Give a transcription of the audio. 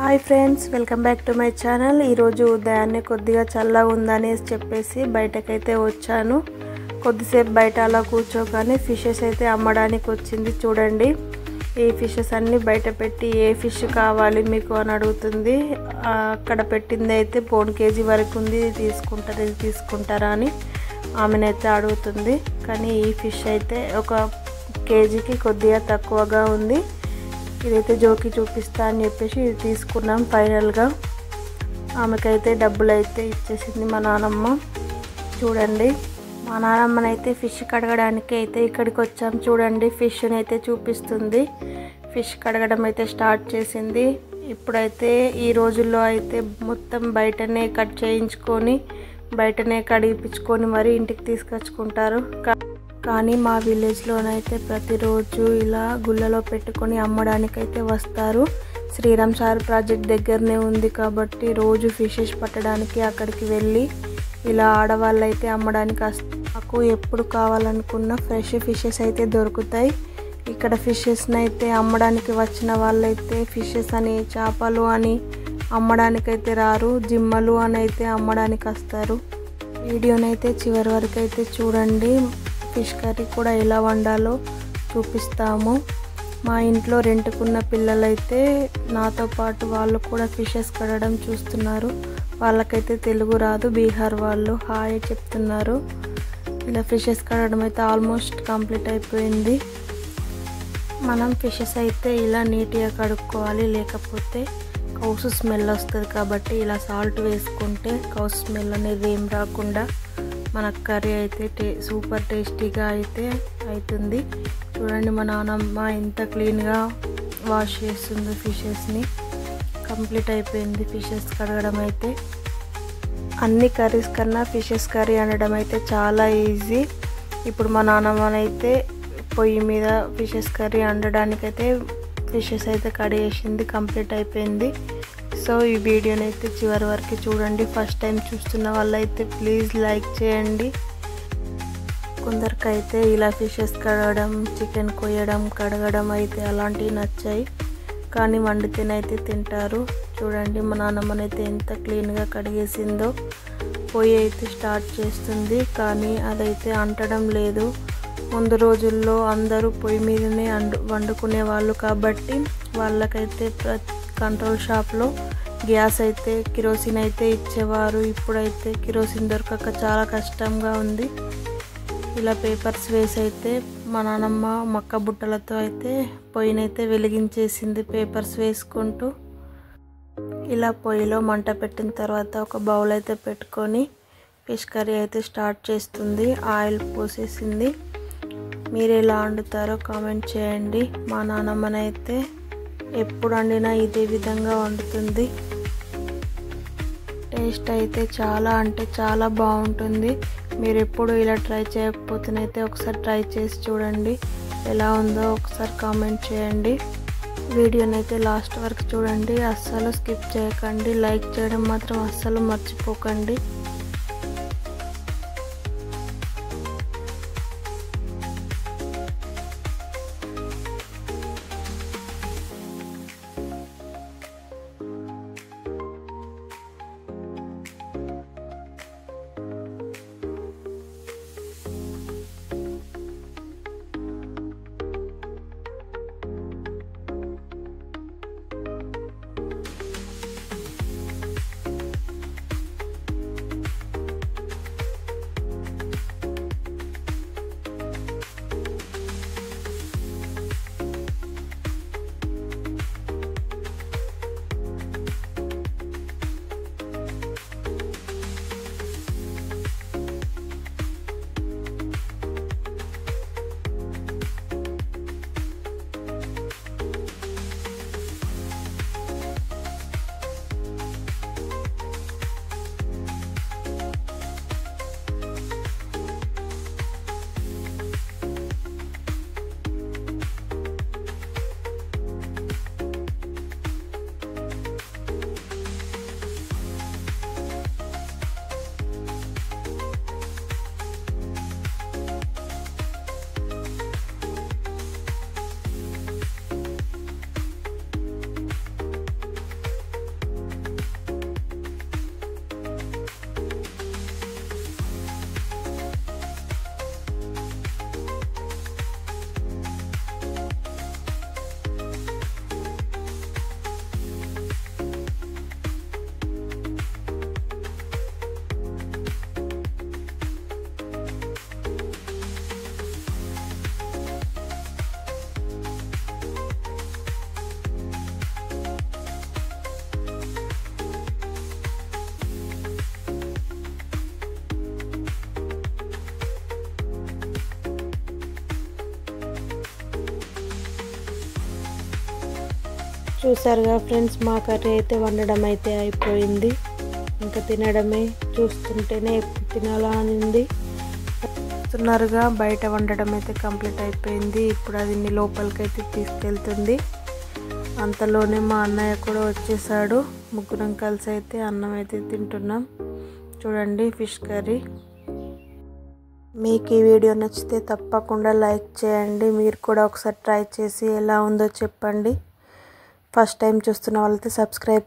Hi friends, welcome back to my channel. ఈరోజు ఉదయాన్నే కొద్దిగా చల్లగా ఉందని చెప్పేసి బయటకైతే వచ్చాను. కొద్దిసేపు బయట అలా కూర్చోగానే ఫిషెస్ అయితే అమ్మడానికి వచ్చింది. చూడండి, ఈ ఫిషెస్ అన్నీ బయట పెట్టి ఏ ఫిష్ కావాలి మీకు అని అడుగుతుంది. అక్కడ పెట్టింది అయితే 1 కేజీ వరకు ఉంది, తీసుకుంటారా అని ఆమెనైతే అడుగుతుంది. కానీ ఈ ఫిష్ అయితే 1 కేజీకి కొద్దిగా తక్కువగా ఉంది. ఇదైతే జోకి చూపిస్తా అని చెప్పేసి ఇది తీసుకున్నాం. ఫైనల్గా ఆమెకైతే డబ్బులు అయితే ఇచ్చేసింది మా నానమ్మ. చూడండి, మా నానమ్మనైతే ఫిష్ కడగడానికి అయితే ఇక్కడికి వచ్చాం. చూడండి, ఫిష్ని అయితే చూపిస్తుంది. ఫిష్ కడగడం అయితే స్టార్ట్ చేసింది. ఇప్పుడైతే ఈ రోజుల్లో అయితే మొత్తం బయటనే కట్ చేయించుకొని బయటనే కడిగించుకొని మరి ఇంటికి తీసుకొచ్చుకుంటారు. కానీ మా విలేజ్లోనైతే ప్రతిరోజు ఇలా గుళ్ళలో పెట్టుకొని అమ్మడానికైతే వస్తారు. శ్రీరామ్ సార్ ప్రాజెక్ట్ దగ్గరనే ఉంది కాబట్టి రోజు ఫిషెస్ పట్టడానికి అక్కడికి వెళ్ళి ఇలా ఆడవాళ్ళు అయితే అమ్మడానికి నాకు ఎప్పుడు కావాలనుకున్న ఫ్రెష్ ఫిషెస్ అయితే దొరుకుతాయి. ఇక్కడ ఫిషెస్ని అయితే అమ్మడానికి వచ్చిన వాళ్ళైతే ఫిషెస్ అని చేపలు అని అమ్మడానికైతే రారు, జిమ్మలు అని అయితే అమ్మడానికి వస్తారు. వీడియోనైతే చివరి వరకు అయితే చూడండి. ఫిష్ కర్రీ కూడా ఎలా వండాలో చూపిస్తాము. మా ఇంట్లో రెంట్కున్న పిల్లలైతే నాతో పాటు వాళ్ళు కూడా ఫిషెస్ కడగడం చూస్తున్నారు. వాళ్ళకైతే తెలుగు రాదు, బీహార్ వాళ్ళు హాయ్ చెప్తున్నారు. ఇలా ఫిషెస్ కడగడం అయితే ఆల్మోస్ట్ కంప్లీట్ అయిపోయింది. మనం ఫిషెస్ అయితే ఇలా నీట్గా కడుక్కోవాలి, లేకపోతే కౌసు స్మెల్ వస్తుంది. కాబట్టి ఇలా సాల్ట్ వేసుకుంటే కౌసు స్మెల్ అనేది ఏం రాకుండా మన కర్రీ అయితే సూపర్ టేస్టీగా అయితే అవుతుంది. చూడండి, మా నాన్నమ్మ ఎంత క్లీన్గా వాష్ చేస్తుందో ఫిషెస్ని. కంప్లీట్ అయిపోయింది ఫిషెస్ కడగడం అయితే. అన్ని కర్రీస్ కన్నా ఫిషెస్ కర్రీ అనడం అయితే చాలా ఈజీ. ఇప్పుడు మా నాన్నమ్మనైతే పొయ్యి మీద ఫిషెస్ కర్రీ వండడానికైతే ఫిషెస్ అయితే కడిగేసింది. కంప్లీట్ అయిపోయింది. సో ఈ వీడియోని అయితే చివరి వరకు చూడండి. ఫస్ట్ టైం చూస్తున్న వాళ్ళైతే ప్లీజ్ లైక్ చేయండి. కొందరికైతే ఇలా ఫిషెస్ కడగడం, చికెన్ కొయ్యడం, కడగడం అయితే అలాంటివి నచ్చాయి. కానీ వండితేనైతే తింటారు. చూడండి, మా నాన్నమ్మనైతే ఎంత క్లీన్గా కడిగేసిందో. పొయ్యి అయితే స్టార్ట్ చేస్తుంది, కానీ అదైతే అంటడం లేదు. ముందు రోజుల్లో అందరూ పొయ్యి మీదనే వండుకునే వాళ్ళు కాబట్టి వాళ్ళకైతే కంట్రోల్ షాప్లో గ్యాస్ అయితే కిరోసిన్ అయితే ఇచ్చేవారు. ఇప్పుడైతే కిరోసిన్ దొరకక చాలా కష్టంగా ఉంది. ఇలా పేపర్స్ వేసి అయితే మా నాన్నమ్మ మక్క బుట్టలతో అయితే పొయ్యినైతే వెలిగించేసింది పేపర్స్ వేసుకుంటూ. ఇలా పొయ్యిలో మంట పెట్టిన తర్వాత ఒక బౌల్ అయితే పెట్టుకొని ఫిష్ కర్రీ అయితే స్టార్ట్ చేస్తుంది. ఆయిల్ పోసేసింది. మీరు ఎలా వండుతారో కామెంట్ చేయండి. మా నాన్నమ్మనైతే ఎప్పుడు వండినా ఇదే విధంగా వండుతుంది. టేస్ట్ అయితే చాలా అంటే చాలా బాగుంటుంది. మీరు ఎప్పుడు ఇలా ట్రై చేయకపోతేనైతే ఒకసారి ట్రై చేసి చూడండి. ఎలా ఉందో ఒకసారి కామెంట్ చేయండి. వీడియోనైతే లాస్ట్ వరకు చూడండి, అస్సలు స్కిప్ చేయకండి. లైక్ చేయడం మాత్రం అస్సలు మర్చిపోకండి. చూసారుగా ఫ్రెండ్స్, మా కర్రీ అయితే వండడం అయితే అయిపోయింది. ఇంకా తినడమే. చూస్తుంటేనే ఎప్పుడు తినాలా అని ఉంది. చూస్తున్నారుగా, బయట వండడం అయితే కంప్లీట్ అయిపోయింది. ఇప్పుడు అది లోపలికైతే తీసుకెళ్తుంది. అంతలోనే మా అన్నయ్య కూడా వచ్చేసాడు. ముగ్గురం కలిసి అయితే అన్నం అయితే తింటున్నాం. చూడండి, ఫిష్ కర్రీ. మీకు ఈ వీడియో నచ్చితే తప్పకుండా లైక్ చేయండి. మీరు కూడా ఒకసారి ట్రై చేసి ఎలా ఉందో చెప్పండి. ఫస్ట్ టైం చూస్తున్న వాళ్ళైతే సబ్స్క్రైబ్